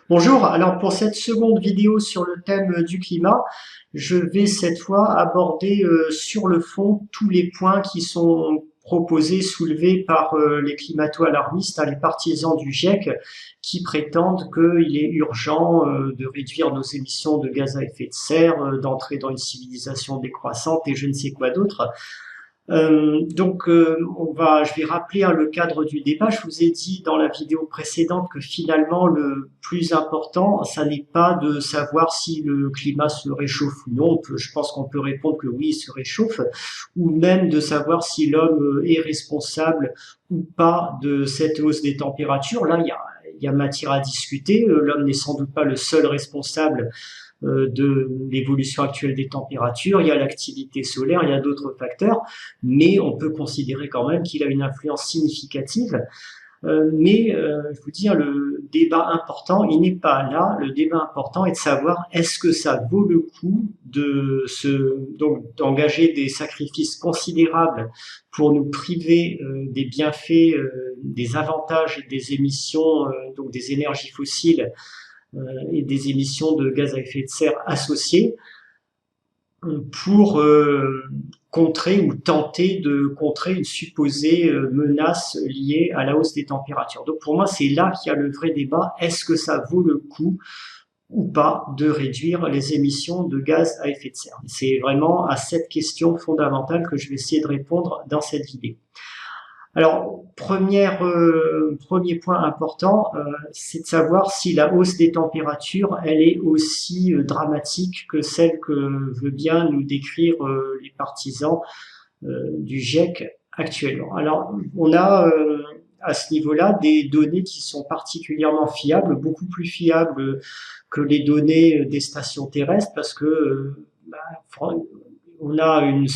Bonjour, alors pour cette seconde vidéo sur le thème du climat, je vais cette fois aborder sur le fond tous les points qui sont proposés, soulevés par les climato-alarmistes, les partisans du GIEC, qui prétendent qu'il est urgent de réduire nos émissions de gaz à effet de serre, d'entrer dans une civilisation décroissante et je ne sais quoi d'autre. Je vais rappeler le cadre du débat. Je vous ai dit dans la vidéo précédente que finalement le plus important, ça n'est pas de savoir si le climat se réchauffe ou non. Je pense qu'on peut répondre que oui, il se réchauffe, ou même de savoir si l'homme est responsable ou pas de cette hausse des températures. Là, il y a matière à discuter. L'homme n'est sans doute pas le seul responsable de l'évolution actuelle des températures, il y a l'activité solaire, il y a d'autres facteurs, mais on peut considérer quand même qu'il a une influence significative. Je vous dis, le débat important, il n'est pas là. Le débat important est de savoir est-ce que ça vaut le coup d'engager des sacrifices considérables pour nous priver des bienfaits, des avantages et des émissions, donc des énergies fossiles et des émissions de gaz à effet de serre associées pour contrer ou tenter de contrer une supposée menace liée à la hausse des températures. Donc pour moi, c'est là qu'il y a le vrai débat. Est-ce que ça vaut le coup ou pas de réduire les émissions de gaz à effet de serre? C'est vraiment à cette question fondamentale que je vais essayer de répondre dans cette vidéo. Alors, premier point important, c'est de savoir si la hausse des températures, elle est aussi dramatique que celle que veut bien nous décrire les partisans du GIEC actuellement. Alors, on a à ce niveau-là des données qui sont particulièrement fiables, beaucoup plus fiables que les données des stations terrestres, parce que on a une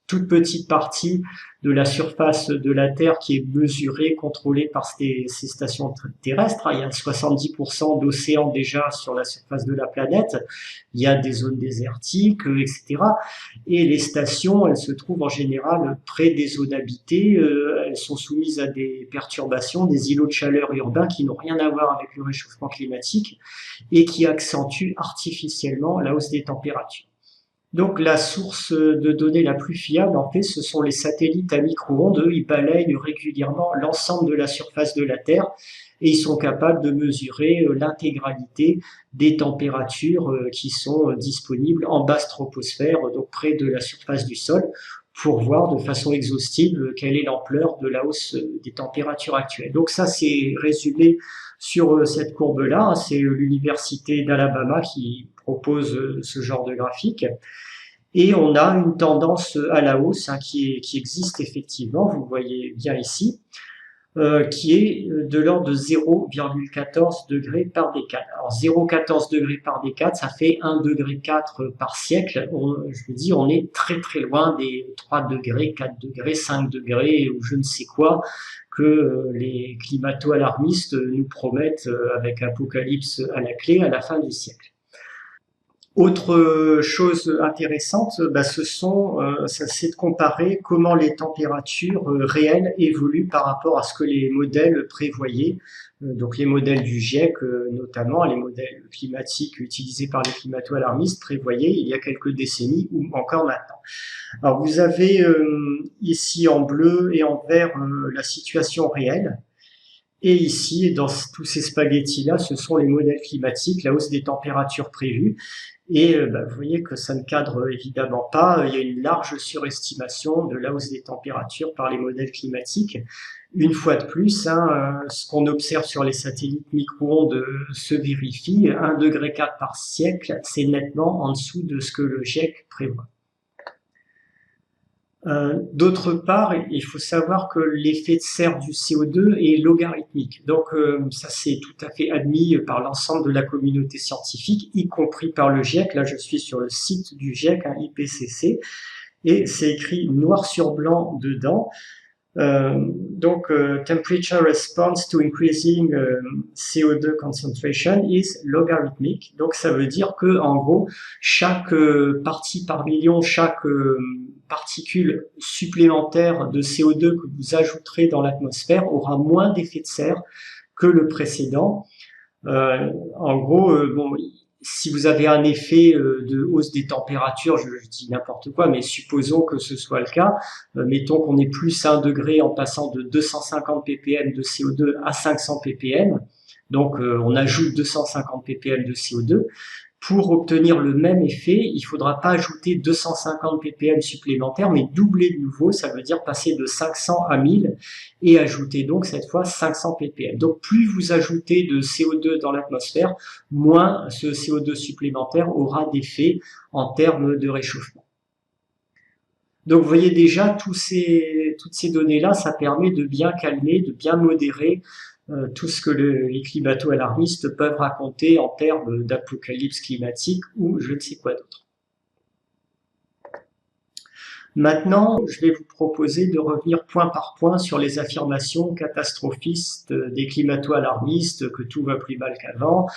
toute petite partie de la surface de la Terre qui est mesurée, contrôlée par ces stations terrestres. Il y a 70% d'océans déjà sur la surface de la planète. Il y a des zones désertiques, etc. Et les stations, elles se trouvent en général près des zones habitées. Elles sont soumises à des perturbations, des îlots de chaleur urbains qui n'ont rien à voir avec le réchauffement climatique et qui accentuent artificiellement la hausse des températures. Donc la source de données la plus fiable, en fait, ce sont les satellites à micro-ondes. Eux, ils balayent régulièrement l'ensemble de la surface de la Terre et ils sont capables de mesurer l'intégralité des températures qui sont disponibles en basse troposphère, donc près de la surface du sol, pour voir de façon exhaustive quelle est l'ampleur de la hausse des températures actuelles. Donc ça, c'est résumé sur cette courbe-là. C'est l'université d'Alabama qui propose ce genre de graphique. Et on a une tendance à la hausse qui existe effectivement, vous voyez bien ici, qui est de l'ordre de 0,14 degrés par décade. Alors 0,14 degrés par décade, ça fait 1,4 degré par siècle. Je vous dis, on est très très loin des 3 degrés, 4 degrés, 5 degrés ou je ne sais quoi que les climato-alarmistes nous promettent avec Apocalypse à la clé à la fin du siècle. Autre chose intéressante, c'est de comparer comment les températures réelles évoluent par rapport à ce que les modèles prévoyaient. Donc les modèles du GIEC, notamment les modèles climatiques utilisés par les climato-alarmistes, prévoyaient il y a quelques décennies ou encore maintenant. Alors vous avez ici en bleu et en vert la situation réelle. Et ici, dans tous ces spaghettis-là, ce sont les modèles climatiques, la hausse des températures prévues. Et vous voyez que ça ne cadre évidemment pas. Il y a une large surestimation de la hausse des températures par les modèles climatiques. Une fois de plus, ce qu'on observe sur les satellites micro-ondes se vérifie. 1,4 degré par siècle, c'est nettement en dessous de ce que le GIEC prévoit. D'autre part, il faut savoir que l'effet de serre du CO2 est logarithmique. Donc ça c'est tout à fait admis par l'ensemble de la communauté scientifique, y compris par le GIEC. Là je suis sur le site du GIEC, IPCC, et c'est écrit noir sur blanc dedans. Temperature response to increasing CO2 concentration is logarithmic. Donc ça veut dire que en gros chaque partie par million, chaque particule supplémentaire de CO2 que vous ajouterez dans l'atmosphère aura moins d'effet de serre que le précédent. En gros, bon, si vous avez un effet de hausse des températures, je dis n'importe quoi, mais supposons que ce soit le cas, mettons qu'on est plus 1 degré en passant de 250 ppm de CO2 à 500 ppm, donc on ajoute 250 ppm de CO2. Pour obtenir le même effet, il ne faudra pas ajouter 250 ppm supplémentaires, mais doubler de nouveau, ça veut dire passer de 500 à 1000 et ajouter donc cette fois 500 ppm. Donc plus vous ajoutez de CO2 dans l'atmosphère, moins ce CO2 supplémentaire aura d'effet en termes de réchauffement. Donc vous voyez déjà, toutes ces données-là, ça permet de bien calmer, de bien modérer tout ce que les climato-alarmistes peuvent raconter en termes d'apocalypse climatique ou je ne sais quoi d'autre. Maintenant, je vais vous proposer de revenir point par point sur les affirmations catastrophistes des climato-alarmistes, que tout va plus mal qu'avant,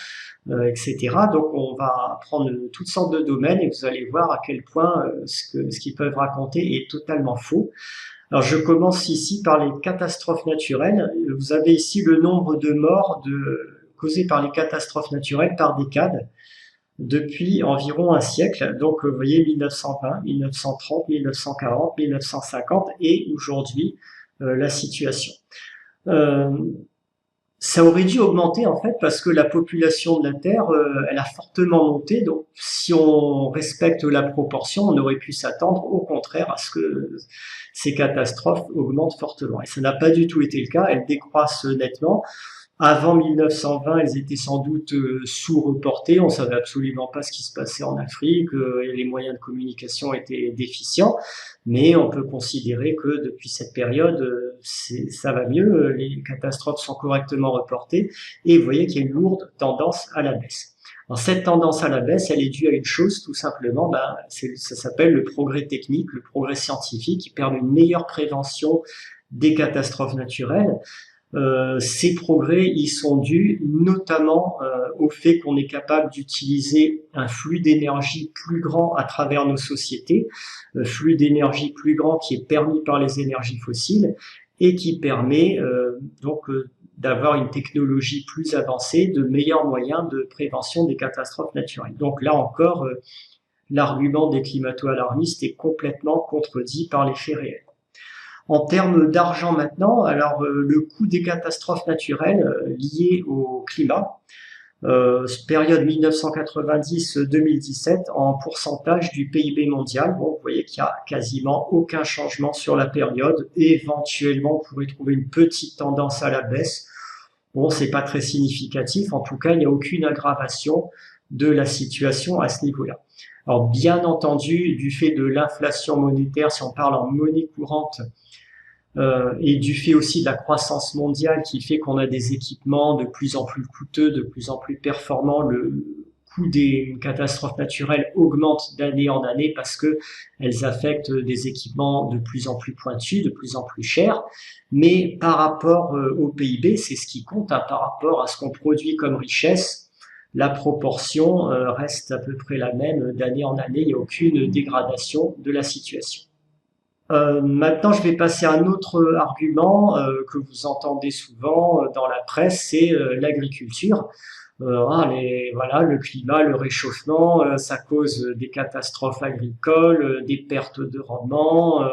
etc. Donc on va prendre toutes sortes de domaines et vous allez voir à quel point ce qu'ils peuvent raconter est totalement faux. Alors je commence ici par les catastrophes naturelles. Vous avez ici le nombre de morts causés par les catastrophes naturelles par décade depuis environ un siècle. Donc vous voyez 1920, 1930, 1940, 1950 et aujourd'hui la situation. Ça aurait dû augmenter en fait parce que la population de la Terre, elle a fortement monté. Donc si on respecte la proportion, on aurait pu s'attendre au contraire à ce que ces catastrophes augmentent fortement. Et ça n'a pas du tout été le cas, elles décroissent nettement. Avant 1920, elles étaient sans doute sous-reportées, on savait absolument pas ce qui se passait en Afrique, les moyens de communication étaient déficients, mais on peut considérer que depuis cette période, ça va mieux, les catastrophes sont correctement reportées, et vous voyez qu'il y a une lourde tendance à la baisse. Alors, cette tendance à la baisse, elle est due à une chose, tout simplement, ça s'appelle le progrès technique, le progrès scientifique, qui permet une meilleure prévention des catastrophes naturelles. Ces progrès, ils sont dus notamment au fait qu'on est capable d'utiliser un flux d'énergie plus grand à travers nos sociétés, flux d'énergie plus grand qui est permis par les énergies fossiles et qui permet d'avoir une technologie plus avancée, de meilleurs moyens de prévention des catastrophes naturelles. Donc là encore, l'argument des climato-alarmistes est complètement contredit par les faits réels. En termes d'argent maintenant, alors le coût des catastrophes naturelles liées au climat, période 1990-2017 en pourcentage du PIB mondial. Bon, vous voyez qu'il n'y a quasiment aucun changement sur la période. Éventuellement, on pourrait trouver une petite tendance à la baisse. Bon, c'est pas très significatif. En tout cas, il n'y a aucune aggravation de la situation à ce niveau-là. Alors, bien entendu, du fait de l'inflation monétaire, si on parle en monnaie courante, et du fait aussi de la croissance mondiale qui fait qu'on a des équipements de plus en plus coûteux, de plus en plus performants, le coût des catastrophes naturelles augmente d'année en année parce que elles affectent des équipements de plus en plus pointus, de plus en plus chers. Mais par rapport au PIB, c'est ce qui compte, hein, par rapport à ce qu'on produit comme richesse, la proportion reste à peu près la même d'année en année, il n'y a aucune dégradation de la situation. Maintenant, je vais passer à un autre argument que vous entendez souvent dans la presse, c'est l'agriculture. Voilà, le climat, le réchauffement, ça cause des catastrophes agricoles, des pertes de rendement,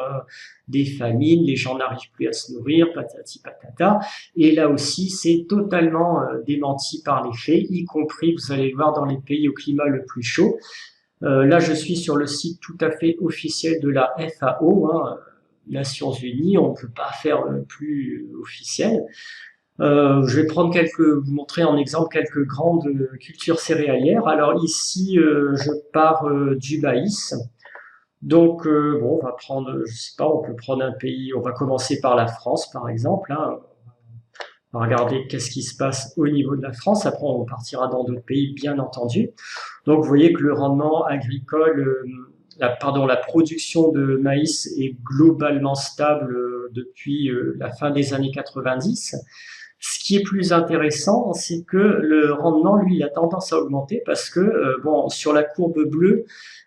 des famines, les gens n'arrivent plus à se nourrir, patati patata. Et là aussi, c'est totalement démenti par les faits, y compris, vous allez le voir, dans les pays au climat le plus chaud. Là, je suis sur le site tout à fait officiel de la FAO, hein, Nations Unies, on ne peut pas faire plus officiel. Je vais vous montrer en exemple quelques grandes cultures céréalières. Alors ici, je pars du maïs. Donc, bon, on va prendre, je sais pas, on peut prendre un pays, on va commencer par la France, par exemple, hein. On va regarder qu'est-ce qui se passe au niveau de la France. Après, on partira dans d'autres pays, bien entendu. Donc, vous voyez que le rendement agricole, la production de maïs est globalement stable depuis la fin des années 90. Ce qui est plus intéressant, c'est que le rendement, lui, il a tendance à augmenter parce que, bon, sur la courbe bleue,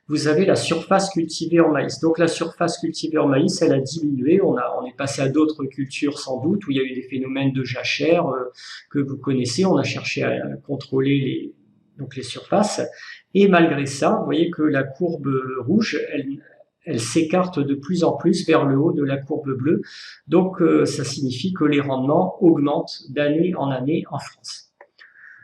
vous avez la surface cultivée en maïs. Donc la surface cultivée en maïs, elle a diminué. On est passé à d'autres cultures sans doute, où il y a eu des phénomènes de jachère que vous connaissez. On a cherché à contrôler les surfaces. Et malgré ça, vous voyez que la courbe rouge, elle s'écarte de plus en plus vers le haut de la courbe bleue. Donc ça signifie que les rendements augmentent d'année en année en France.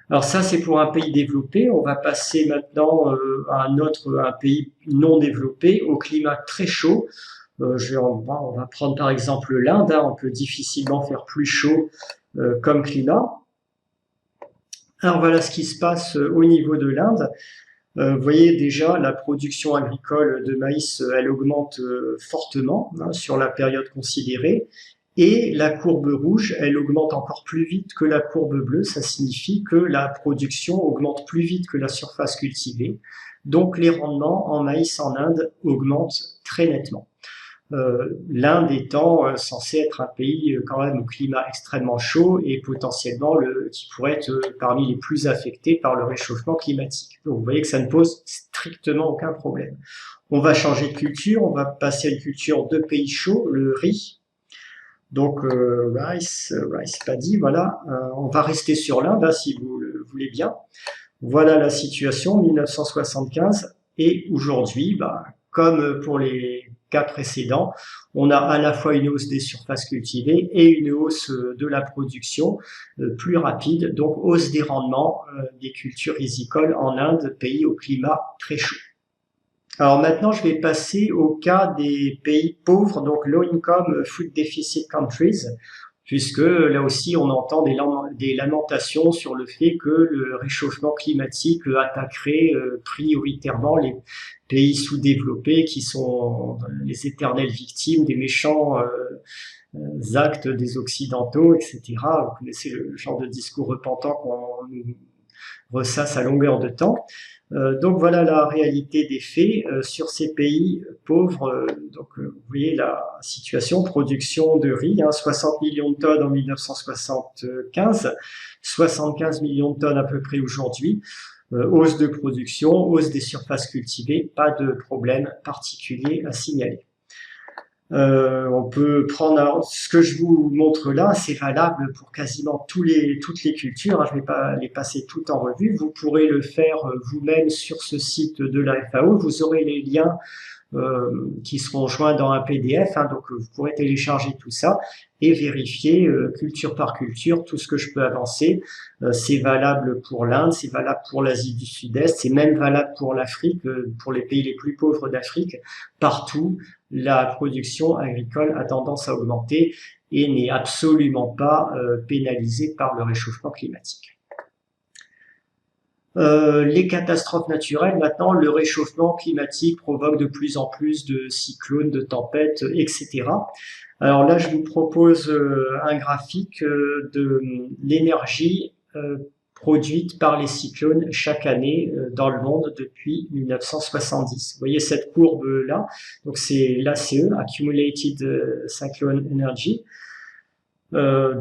Alors ça, c'est pour un pays développé. On va passer maintenant à un pays non développé, au climat très chaud. On va prendre par exemple l'Inde. Hein, on peut difficilement faire plus chaud comme climat. Alors voilà ce qui se passe au niveau de l'Inde. Vous voyez déjà la production agricole de maïs, elle augmente fortement hein, sur la période considérée. Et la courbe rouge, elle augmente encore plus vite que la courbe bleue. Ça signifie que la production augmente plus vite que la surface cultivée. Donc les rendements en maïs en Inde augmentent très nettement. L'Inde étant censé être un pays quand même au climat extrêmement chaud et potentiellement qui pourrait être parmi les plus affectés par le réchauffement climatique. Donc vous voyez que ça ne pose strictement aucun problème. On va changer de culture, on va passer à une culture de pays chauds, le riz. Donc rice paddy, voilà. On va rester sur l'Inde hein, si vous le voulez bien. Voilà la situation 1975 et aujourd'hui, comme pour les cas précédents, on a à la fois une hausse des surfaces cultivées et une hausse de la production plus rapide, donc hausse des rendements des cultures rizicoles en Inde, pays au climat très chaud. Alors maintenant, je vais passer au cas des pays pauvres, donc low income food deficit countries, puisque là aussi on entend des lamentations sur le fait que le réchauffement climatique attaquerait prioritairement les pays sous-développés qui sont les éternelles victimes des méchants actes des Occidentaux, etc. Vous connaissez le genre de discours repentant qu'on nous ressasse à longueur de temps. Donc voilà la réalité des faits sur ces pays pauvres. Vous voyez la situation, production de riz, hein, 60 millions de tonnes en 1975, 75 millions de tonnes à peu près aujourd'hui. Hausse de production, hausse des surfaces cultivées, pas de problème particulier à signaler. On peut prendre ce que je vous montre là, c'est valable pour quasiment toutes les cultures. Hein, je ne vais pas les passer toutes en revue. Vous pourrez le faire vous-même sur ce site de la FAO. Vous aurez les liens qui seront joints dans un PDF. Hein, donc vous pourrez télécharger tout ça et vérifier culture par culture tout ce que je peux avancer. C'est valable pour l'Inde, c'est valable pour l'Asie du Sud-Est, c'est même valable pour l'Afrique, pour les pays les plus pauvres d'Afrique. Partout, la production agricole a tendance à augmenter et n'est absolument pas pénalisée par le réchauffement climatique. Les catastrophes naturelles, maintenant, le réchauffement climatique provoque de plus en plus de cyclones, de tempêtes, etc. Alors là, je vous propose un graphique de l'énergie produite par les cyclones chaque année dans le monde depuis 1970. Vous voyez cette courbe-là, donc c'est l'ACE, Accumulated Cyclone Energy.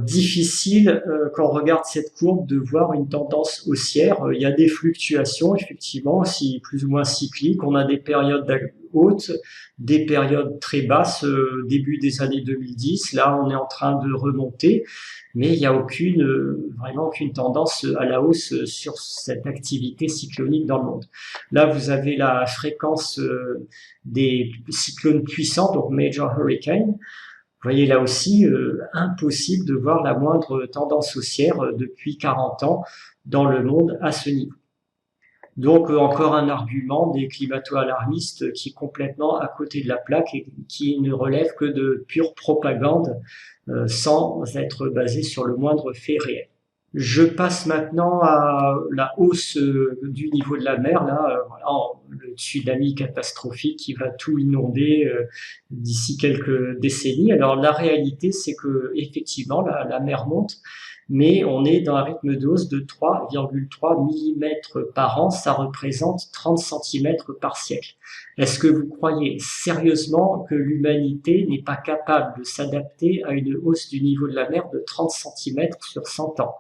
Difficile quand on regarde cette courbe de voir une tendance haussière. Il y a des fluctuations effectivement, si plus ou moins cycliques. On a des périodes hautes, des périodes très basses, début des années 2010. Là, on est en train de remonter, mais il n'y a vraiment aucune tendance à la hausse sur cette activité cyclonique dans le monde. Là, vous avez la fréquence des cyclones puissants, donc Major Hurricane. Vous voyez là aussi, impossible de voir la moindre tendance haussière depuis 40 ans dans le monde à ce niveau. Donc encore un argument des climato-alarmistes qui est complètement à côté de la plaque et qui ne relève que de pure propagande sans être basé sur le moindre fait réel. Je passe maintenant à la hausse du niveau de la mer, là, voilà, le tsunami catastrophique qui va tout inonder d'ici quelques décennies. Alors la réalité, c'est que effectivement la mer monte, mais on est dans un rythme de hausse de 3,3 mm par an, ça représente 30 cm par siècle. Est-ce que vous croyez sérieusement que l'humanité n'est pas capable de s'adapter à une hausse du niveau de la mer de 30 cm sur 100 ans?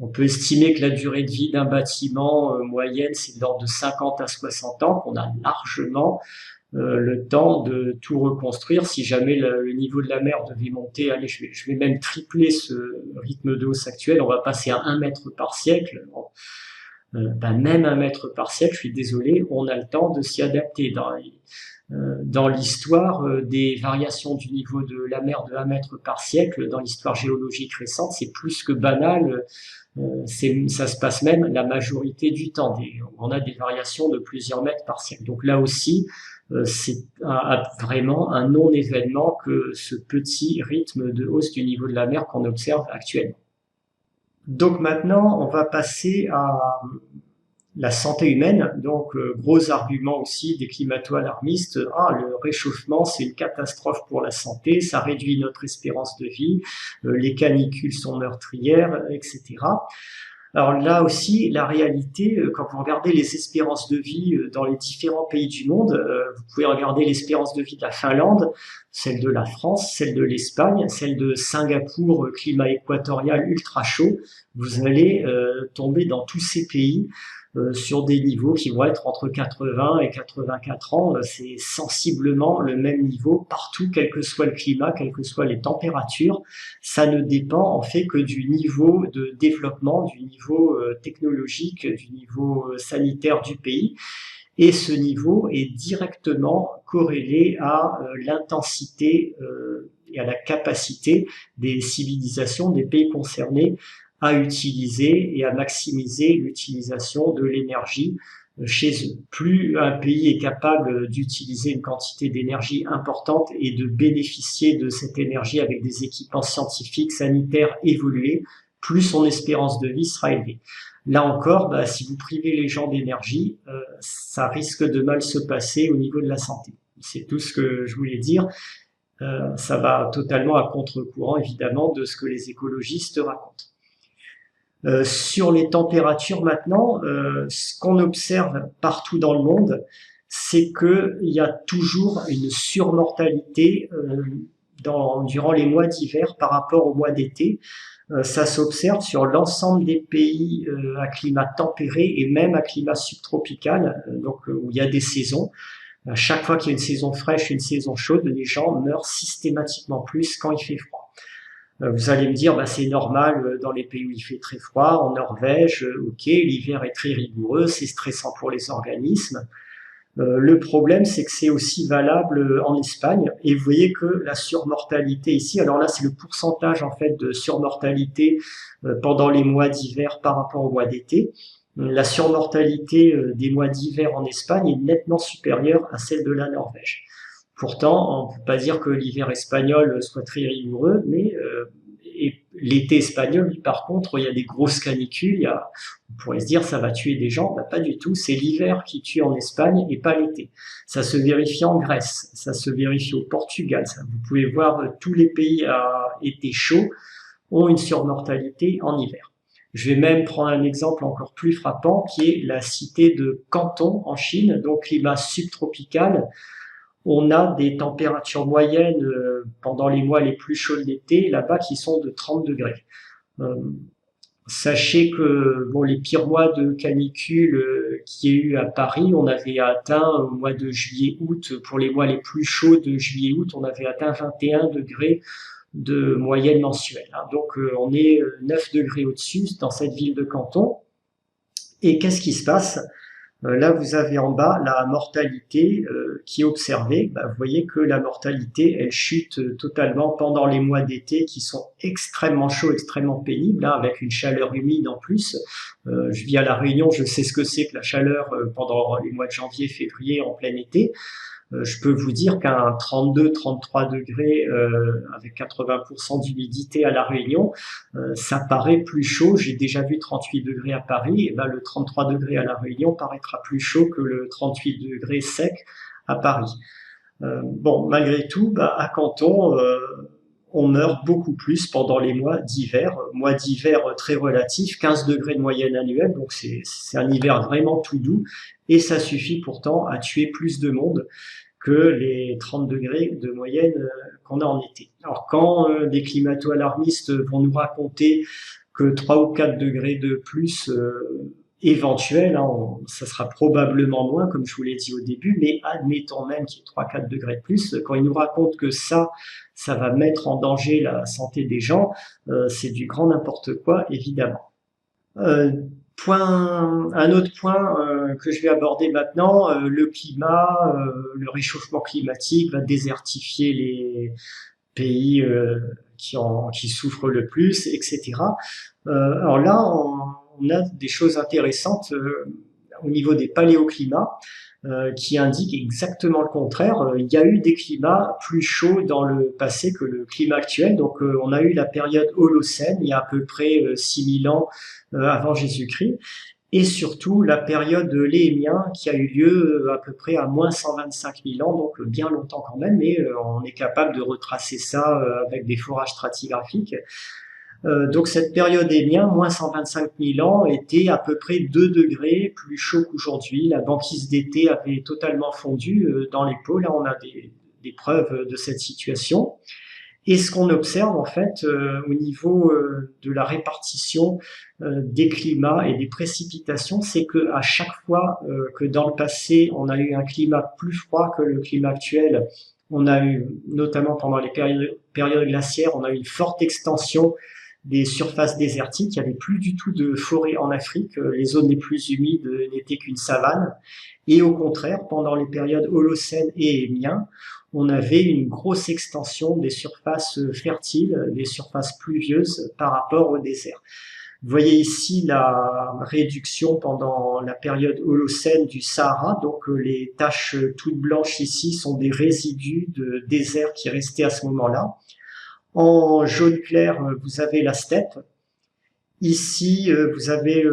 On peut estimer que la durée de vie d'un bâtiment moyenne, c'est de l'ordre de 50 à 60 ans, qu'on a largement le temps de tout reconstruire. Si jamais le niveau de la mer devait monter, allez, je vais même tripler ce rythme de hausse actuel, on va passer à 1 mètre par siècle. Même 1 mètre par siècle, je suis désolé, on a le temps de s'y adapter. Dans l'histoire des variations du niveau de la mer de 1 mètre par siècle, dans l'histoire géologique récente, c'est plus que banal. Ça se passe même la majorité du temps. On a des variations de plusieurs mètres par siècle. Donc là aussi, c'est vraiment un non-événement que ce petit rythme de hausse du niveau de la mer qu'on observe actuellement. Donc maintenant, on va passer à la santé humaine. Donc, gros argument aussi des climato-alarmistes. Le réchauffement, c'est une catastrophe pour la santé, ça réduit notre espérance de vie, les canicules sont meurtrières, etc. Alors là aussi, la réalité, quand vous regardez les espérances de vie dans les différents pays du monde, vous pouvez regarder l'espérance de vie de la Finlande, celle de la France, celle de l'Espagne, celle de Singapour, climat équatorial ultra chaud. Vous allez tomber dans tous ces pays sur des niveaux qui vont être entre 80 et 84 ans. C'est sensiblement le même niveau partout, quel que soit le climat, quelles que soient les températures. Ça ne dépend en fait que du niveau de développement, du niveau technologique, du niveau sanitaire du pays. Et ce niveau est directement corrélé à l'intensité et à la capacité des civilisations, des pays concernés à utiliser et à maximiser l'utilisation de l'énergie chez eux. Plus un pays est capable d'utiliser une quantité d'énergie importante et de bénéficier de cette énergie avec des équipements scientifiques, sanitaires évolués, plus son espérance de vie sera élevée. Là encore, si vous privez les gens d'énergie, ça risque de mal se passer au niveau de la santé. C'est tout ce que je voulais dire. Ça va totalement à contre-courant, évidemment, de ce que les écologistes racontent. Sur les températures maintenant, ce qu'on observe partout dans le monde, c'est qu'il y a toujours une surmortalité durant les mois d'hiver par rapport aux mois d'été. Ça s'observe sur l'ensemble des pays à climat tempéré et même à climat subtropical, donc où il y a des saisons. À chaque fois qu'il y a une saison fraîche, une saison chaude, les gens meurent systématiquement plus quand il fait froid. Vous allez me dire, c'est normal dans les pays où il fait très froid, en Norvège, ok, l'hiver est très rigoureux, c'est stressant pour les organismes. Le problème, c'est que c'est aussi valable en Espagne, et vous voyez que la surmortalité ici, alors là, c'est le pourcentage en fait de surmortalité pendant les mois d'hiver par rapport aux mois d'été. La surmortalité des mois d'hiver en Espagne est nettement supérieure à celle de la Norvège. Pourtant, on ne peut pas dire que l'hiver espagnol soit très rigoureux, mais l'été espagnol, lui, par contre, il y a des grosses canicules, on pourrait se dire ça va tuer des gens, pas du tout, c'est l'hiver qui tue en Espagne et pas l'été. Ça se vérifie en Grèce, ça se vérifie au Portugal, vous pouvez voir tous les pays à été chaud ont une surmortalité en hiver. Je vais même prendre un exemple encore plus frappant qui est la cité de Canton en Chine, donc climat subtropical. On a des températures moyennes pendant les mois les plus chauds de l'été, là-bas, qui sont de 30 degrés. Sachez que les pires mois de canicule qu'il y a eu à Paris, on avait atteint au mois de juillet-août, pour les mois les plus chauds de juillet-août, on avait atteint 21 degrés de moyenne mensuelle. Donc on est 9 degrés au-dessus dans cette ville de Canton. Et qu'est-ce qui se passe ? Là, vous avez en bas la mortalité qui est observée. Vous voyez que la mortalité, elle chute totalement pendant les mois d'été qui sont extrêmement chauds, extrêmement pénibles, avec une chaleur humide en plus. Je vis à La Réunion, je sais ce que c'est que la chaleur pendant les mois de janvier, février, en plein été. Je peux vous dire qu'un 32-33 degrés avec 80% d'humidité à La Réunion, ça paraît plus chaud. J'ai déjà vu 38 degrés à Paris, et le 33 degrés à La Réunion paraîtra plus chaud que le 38 degrés sec à Paris. Malgré tout, à Canton, on meurt beaucoup plus pendant les mois d'hiver très relatifs, 15 degrés de moyenne annuelle, donc c'est un hiver vraiment tout doux, et ça suffit pourtant à tuer plus de monde que les 30 degrés de moyenne qu'on a en été. Alors quand des climato-alarmistes vont nous raconter que 3 ou 4 degrés de plus éventuel, hein, ça sera probablement moins, comme je vous l'ai dit au début, mais admettons même qu'il y ait 3-4 degrés de plus, quand ils nous racontent que ça va mettre en danger la santé des gens, c'est du grand n'importe quoi, évidemment. Euh, un autre point que je vais aborder maintenant, le climat, le réchauffement climatique va désertifier les pays qui souffrent le plus, etc. Alors là, on a des choses intéressantes au niveau des paléoclimats qui indiquent exactement le contraire. Il y a eu des climats plus chauds dans le passé que le climat actuel. Donc on a eu la période Holocène, il y a à peu près 6000 ans avant Jésus-Christ, et surtout la période Léhémien qui a eu lieu à peu près à moins 125 000 ans, donc bien longtemps quand même, mais on est capable de retracer ça avec des forages stratigraphiques. Donc cette période Léhémien, moins 125 000 ans, était à peu près 2 degrés plus chaud qu'aujourd'hui. La banquise d'été avait totalement fondu dans les pôles. Là, on a des preuves de cette situation. Et ce qu'on observe en fait au niveau de la répartition des climats et des précipitations, c'est que à chaque fois que dans le passé on a eu un climat plus froid que le climat actuel, on a eu notamment pendant les périodes glaciaires, on a eu une forte extension des surfaces désertiques. Il n'y avait plus du tout de forêt en Afrique. Les zones les plus humides n'étaient qu'une savane. Et au contraire, pendant les périodes Holocène et Émien, on avait une grosse extension des surfaces fertiles, des surfaces pluvieuses par rapport au désert. Vous voyez ici la réduction pendant la période Holocène du Sahara. Donc les taches toutes blanches ici sont des résidus de désert qui restaient à ce moment-là. En jaune clair, vous avez la steppe. Ici, vous avez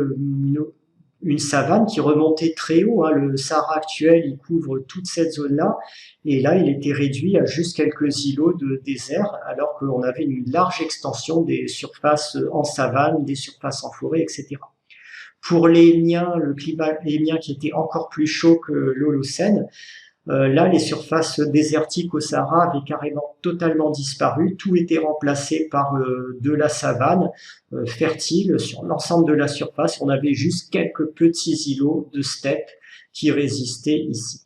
une savane qui remontait très haut. Hein. Le Sahara actuel, il couvre toute cette zone-là. Et là, il était réduit à juste quelques îlots de désert, alors qu'on avait une large extension des surfaces en savane, des surfaces en forêt, etc. Pour les Miens, le climat mien qui était encore plus chaud que l'Holocène, là, les surfaces désertiques au Sahara avaient carrément totalement disparu. Tout était remplacé par de la savane fertile sur l'ensemble de la surface. On avait juste quelques petits îlots de steppe qui résistaient ici.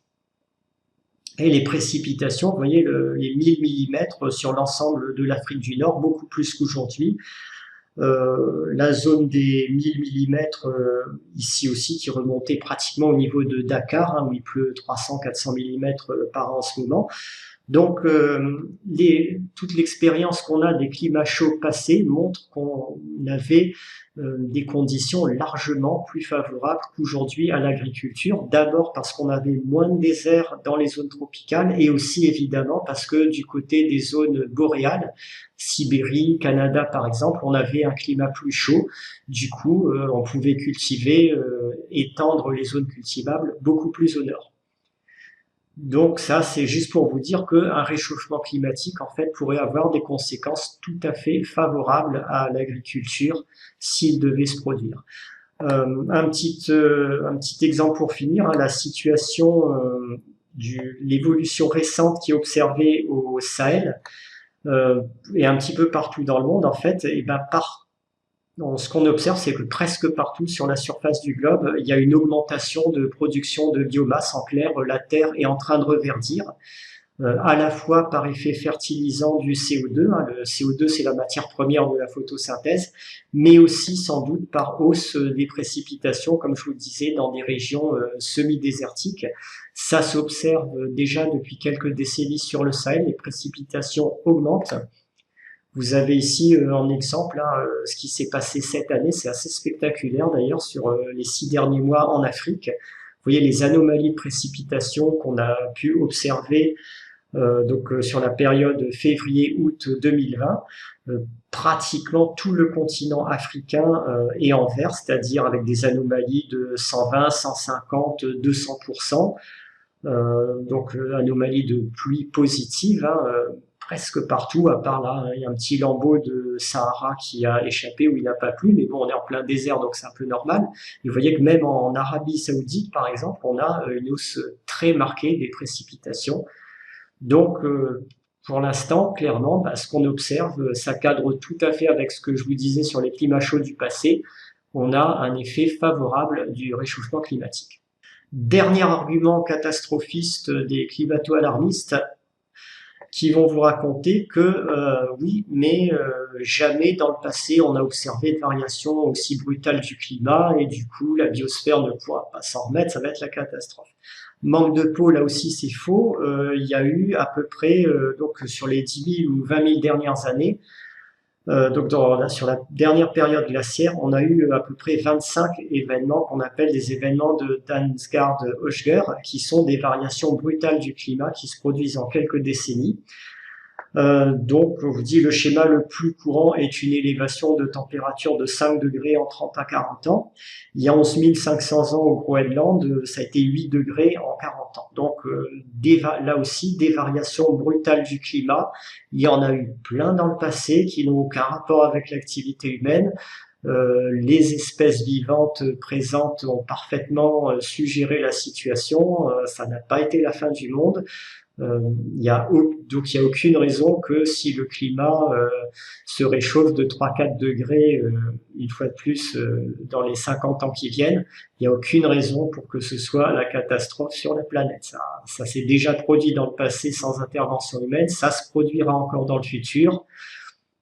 Et les précipitations, vous voyez les 1000 mm sur l'ensemble de l'Afrique du Nord, beaucoup plus qu'aujourd'hui. La zone des 1000 mm ici aussi qui remontait pratiquement au niveau de Dakar, hein, où il pleut 300-400 mm par an en ce moment. Donc toute l'expérience qu'on a des climats chauds passés montre qu'on avait des conditions largement plus favorables qu'aujourd'hui à l'agriculture. D'abord parce qu'on avait moins de désert dans les zones tropicales et aussi évidemment parce que du côté des zones boréales, Sibérie, Canada par exemple, on avait un climat plus chaud. Du coup, on pouvait cultiver, étendre les zones cultivables beaucoup plus au nord. Donc ça, c'est juste pour vous dire qu'un réchauffement climatique, en fait, pourrait avoir des conséquences tout à fait favorables à l'agriculture s'il devait se produire. Un petit exemple pour finir, hein, la situation l'évolution récente qui est observée au Sahel et un petit peu partout dans le monde, en fait, et ben ce qu'on observe, c'est que presque partout sur la surface du globe, il y a une augmentation de production de biomasse. En clair, la Terre est en train de reverdir, à la fois par effet fertilisant du CO2, hein, le CO2 c'est la matière première de la photosynthèse, mais aussi sans doute par hausse des précipitations, comme je vous le disais, dans des régions semi-désertiques. Ça s'observe déjà depuis quelques décennies sur le Sahel, les précipitations augmentent. Vous avez ici en exemple hein, ce qui s'est passé cette année, c'est assez spectaculaire d'ailleurs sur les 6 derniers mois en Afrique. Vous voyez les anomalies de précipitation qu'on a pu observer sur la période février-août 2020. Pratiquement tout le continent africain est en vert, c'est-à-dire avec des anomalies de 120, 150, 200%. Donc anomalie de pluie positive, hein, presque partout, à part là, il y a un petit lambeau de Sahara qui a échappé où il n'a pas plu, mais bon, on est en plein désert, donc c'est un peu normal. Et vous voyez que même en Arabie Saoudite, par exemple, on a une hausse très marquée des précipitations. Donc, pour l'instant, clairement, ce qu'on observe, ça cadre tout à fait avec ce que je vous disais sur les climats chauds du passé. On a un effet favorable du réchauffement climatique. Dernier argument catastrophiste des climato-alarmistes, qui vont vous raconter que oui, mais jamais dans le passé on a observé de variations aussi brutales du climat et du coup la biosphère ne pourra pas s'en remettre, ça va être la catastrophe. Manque de peau, là aussi c'est faux, il y a eu à peu près, donc sur les 10 000 ou 20 000 dernières années, donc sur la dernière période glaciaire, on a eu à peu près 25 événements qu'on appelle des événements de Dansgaard-Ogier, qui sont des variations brutales du climat qui se produisent en quelques décennies. Donc, on vous dit le schéma le plus courant est une élévation de température de 5 degrés en 30 à 40 ans. Il y a 11 500 ans au Groenland, ça a été 8 degrés en 40 ans. Donc, là aussi, des variations brutales du climat. Il y en a eu plein dans le passé qui n'ont aucun rapport avec l'activité humaine. Les espèces vivantes présentes ont parfaitement su gérer la situation. Ça n'a pas été la fin du monde. Donc il n'y a aucune raison que si le climat se réchauffe de 3-4 degrés une fois de plus dans les 50 ans qui viennent, il n'y a aucune raison pour que ce soit la catastrophe sur la planète. Ça s'est déjà produit dans le passé sans intervention humaine, ça se produira encore dans le futur.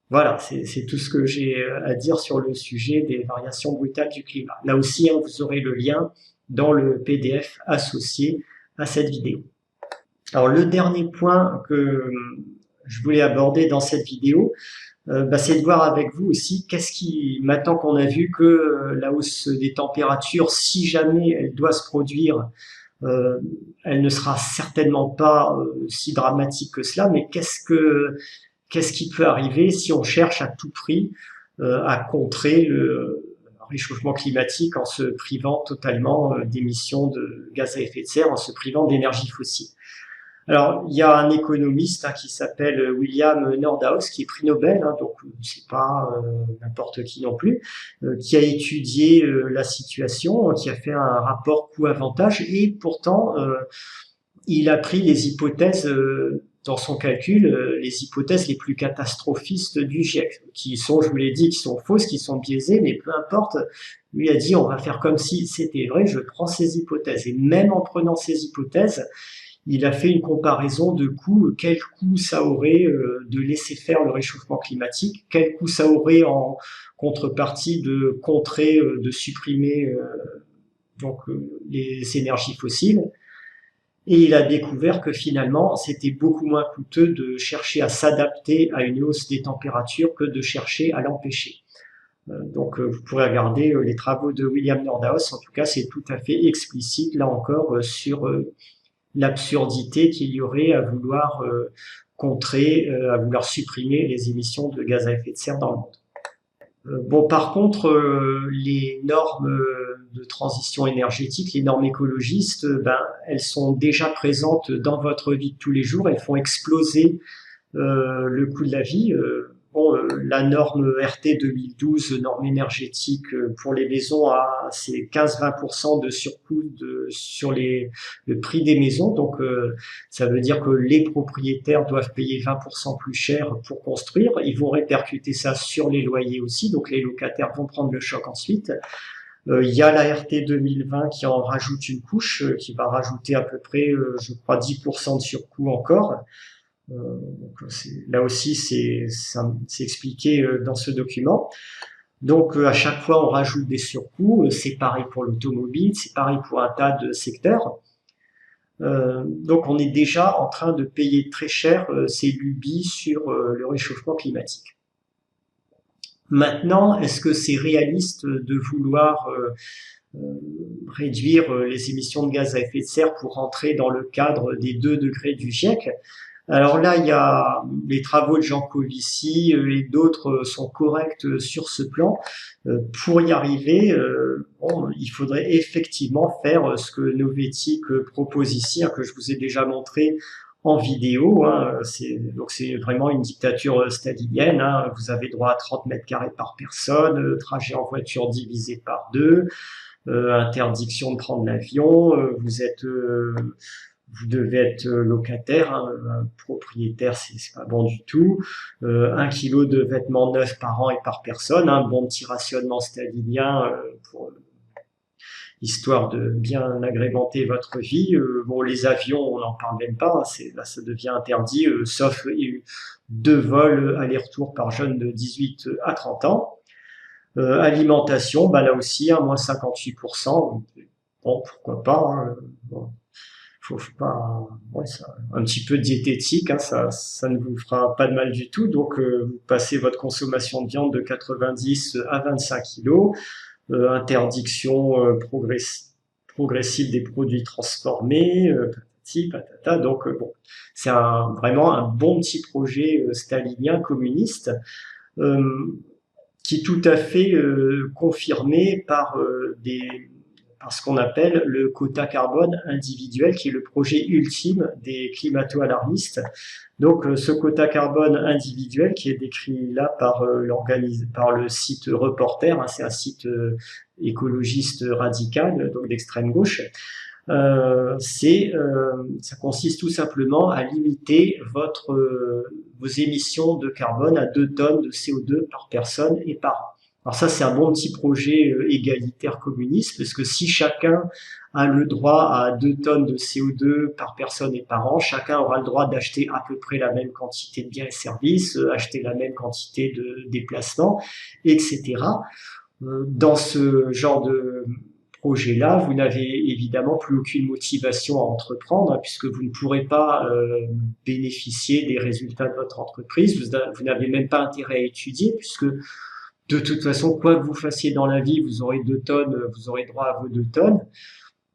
Voilà, c'est tout ce que j'ai à dire sur le sujet des variations brutales du climat. Là aussi, vous aurez le lien dans le PDF associé à cette vidéo. Alors le dernier point que je voulais aborder dans cette vidéo, c'est de voir avec vous aussi maintenant qu'on a vu que la hausse des températures, si jamais elle doit se produire, elle ne sera certainement pas si dramatique que cela, mais qu'est-ce qui peut arriver si on cherche à tout prix à contrer le réchauffement climatique en se privant totalement d'émissions de gaz à effet de serre, en se privant d'énergie fossile. Alors, il y a un économiste qui s'appelle William Nordhaus, qui est prix Nobel, donc c'est pas n'importe qui non plus, qui a étudié la situation, qui a fait un rapport coût-avantage, et pourtant, il a pris les hypothèses dans son calcul, les hypothèses les plus catastrophistes du GIEC, qui sont, je vous l'ai dit, qui sont fausses, qui sont biaisées, mais peu importe. Lui a dit, on va faire comme si c'était vrai, je prends ces hypothèses. Et même en prenant ces hypothèses, il a fait une comparaison de coûts, quel coût ça aurait de laisser faire le réchauffement climatique, quel coût ça aurait en contrepartie de contrer, de supprimer les énergies fossiles. Et il a découvert que finalement, c'était beaucoup moins coûteux de chercher à s'adapter à une hausse des températures que de chercher à l'empêcher. Donc vous pourrez regarder les travaux de William Nordhaus, en tout cas c'est tout à fait explicite là encore sur l'absurdité qu'il y aurait à vouloir contrer, à vouloir supprimer les émissions de gaz à effet de serre dans le monde. Bon, par contre, les normes de transition énergétique, les normes écologistes, elles sont déjà présentes dans votre vie de tous les jours, elles font exploser le coût de la vie. La norme RT 2012, norme énergétique pour les maisons, c'est 15-20% de surcoût sur le prix des maisons. Donc, ça veut dire que les propriétaires doivent payer 20% plus cher pour construire. Ils vont répercuter ça sur les loyers aussi. Donc, les locataires vont prendre le choc ensuite. Il y a la RT 2020 qui en rajoute une couche, qui va rajouter à peu près, je crois, 10% de surcoût encore. Donc là aussi, c'est expliqué dans ce document. Donc à chaque fois, on rajoute des surcoûts. C'est pareil pour l'automobile, c'est pareil pour un tas de secteurs. Donc on est déjà en train de payer très cher ces lubies sur le réchauffement climatique. Maintenant, est-ce que c'est réaliste de vouloir réduire les émissions de gaz à effet de serre pour rentrer dans le cadre des 2 degrés du GIEC? Alors là, il y a les travaux de Jean Covici et d'autres sont corrects sur ce plan. Pour y arriver, il faudrait effectivement faire ce que Novetic propose ici, que je vous ai déjà montré en vidéo, hein, donc c'est vraiment une dictature stalinienne, hein. Vous avez droit à 30 mètres carrés par personne, trajet en voiture divisé par 2, interdiction de prendre l'avion, vous devez être locataire, hein, propriétaire, c'est pas bon du tout. 1 kilo de vêtements neufs par an et par personne, un bon petit rationnement stalinien pour histoire de bien agrémenter votre vie. Bon, les avions, on n'en parle même pas, hein, là ça devient interdit, sauf 2 vols aller-retour par jeune de 18 à 30 ans. Alimentation, bah là aussi, hein, moins 58%. Bon, pourquoi pas, hein, bon, faut pas, ouais, un petit peu de diététique, hein, ça ne vous fera pas de mal du tout. Donc, vous passez votre consommation de viande de 90 à 25 kilos. Interdiction progressive des produits transformés, patati patata. Donc bon, c'est vraiment un bon petit projet stalinien communiste qui est tout à fait confirmé par ce qu'on appelle le quota carbone individuel, qui est le projet ultime des climato-alarmistes. Donc ce quota carbone individuel qui est décrit là par le site Reporter, hein, c'est un site écologiste radical, donc d'extrême gauche. Ça consiste tout simplement à limiter vos émissions de carbone à 2 tonnes de CO2 par personne et par an. Alors ça, c'est un bon petit projet égalitaire communiste, parce que si chacun a le droit à 2 tonnes de CO2 par personne et par an, chacun aura le droit d'acheter à peu près la même quantité de biens et services, acheter la même quantité de déplacements, etc. Dans ce genre de projet-là, vous n'avez évidemment plus aucune motivation à entreprendre, puisque vous ne pourrez pas bénéficier des résultats de votre entreprise. Vous n'avez même pas intérêt à étudier, puisque de toute façon, quoi que vous fassiez dans la vie, vous aurez 2 tonnes, vous aurez droit à vos 2 tonnes.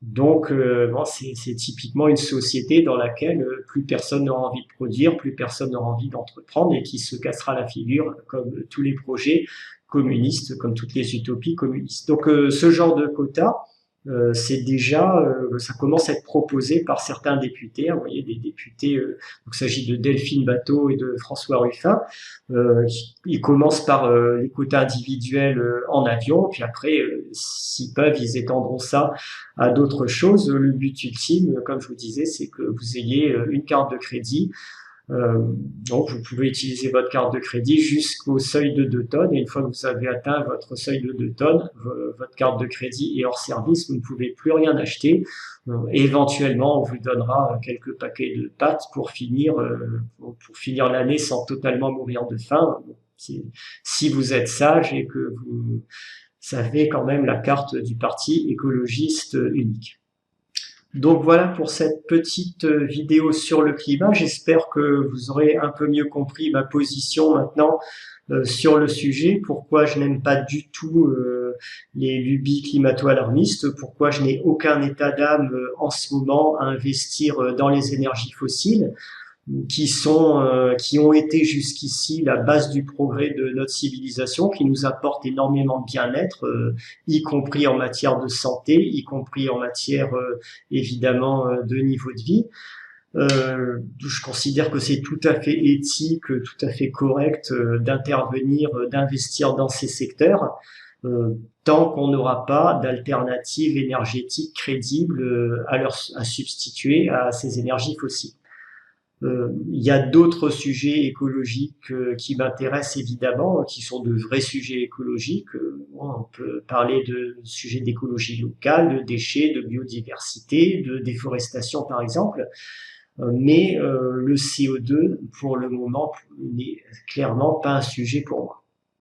Donc, bon, c'est typiquement une société dans laquelle plus personne n'aura envie de produire, plus personne n'aura envie d'entreprendre, et qui se cassera la figure, comme tous les projets communistes, comme toutes les utopies communistes. Donc, ce genre de quota, c'est déjà, ça commence à être proposé par certains députés. Vous voyez, des députés, donc il s'agit de Delphine Batho et de François Ruffin. Ils commencent par les quotas individuels en avion, puis après, s'ils peuvent, ils étendront ça à d'autres choses. Le but ultime, comme je vous disais, c'est que vous ayez une carte de crédit. Donc, vous pouvez utiliser votre carte de crédit jusqu'au seuil de 2 tonnes, et une fois que vous avez atteint votre seuil de 2 tonnes, votre carte de crédit est hors service, vous ne pouvez plus rien acheter. Éventuellement, on vous donnera quelques paquets de pâtes pour finir l'année sans totalement mourir de faim, si vous êtes sage et que vous savez quand même la carte du parti écologiste unique. Donc voilà pour cette petite vidéo sur le climat. J'espère que vous aurez un peu mieux compris ma position maintenant sur le sujet, pourquoi je n'aime pas du tout les lubies climato-alarmistes, pourquoi je n'ai aucun état d'âme en ce moment à investir dans les énergies fossiles, qui ont été jusqu'ici la base du progrès de notre civilisation, qui nous apportent énormément de bien-être, y compris en matière de santé, y compris en matière évidemment de niveau de vie. Je considère que c'est tout à fait éthique, tout à fait correct d'intervenir, d'investir dans ces secteurs, tant qu'on n'aura pas d'alternative énergétique crédible à substituer à ces énergies fossiles. Il y a d'autres sujets écologiques qui m'intéressent évidemment, qui sont de vrais sujets écologiques. On peut parler de sujets d'écologie locale, de déchets, de biodiversité, de déforestation par exemple. Mais le CO2, pour le moment, n'est clairement pas un sujet pour moi.